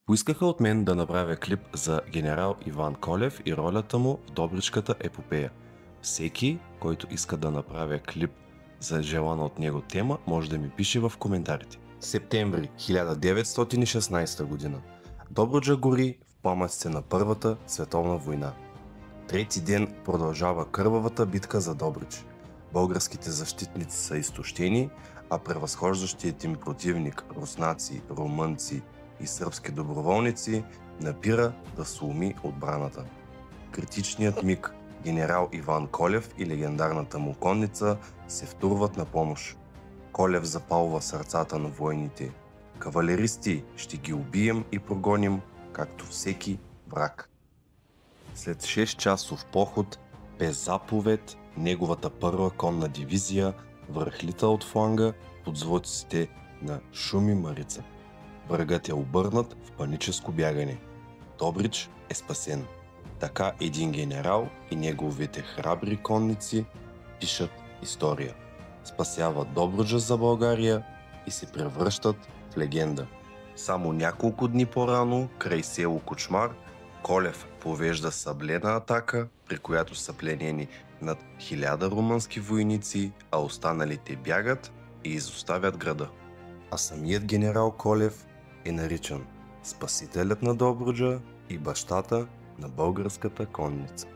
Поискаха от мен да направя клип за генерал Иван Колев и ролята му в Добричката епопея. Всеки, който иска да направя клип за желана от него тема, може да ми пише в коментарите. Септември 1916 година. Добруджа гори в пламъците на Първата световна война. Трети ден продължава кървавата битка за Добрич. Българските защитници са изтощени, а превъзхождащият им противник руснаци, румънци и сръбски доброволници напира да сломи отбраната. Критичният миг генерал Иван Колев и легендарната му конница се втурват на помощ. Колев запалва сърцата на войните. Кавалеристи, ще ги убием и прогоним, както всеки враг. След 6-часов поход, без заповед, неговата първа конна дивизия връхлита от фланга под звуците на шум и марица. Врагът е обърнат в паническо бягане. Добрич е спасен. Така един генерал и неговите храбри конници пишат история. Спасяват Добруджа за България и се превръщат в легенда. Само няколко дни по-рано, край село Кучмар, Колев повежда съблена атака, при която са пленени над 1000 румънски войници, а останалите бягат и изоставят града. А самият генерал Колев е наричан спасителят на Добруджа и бащата на българската конница.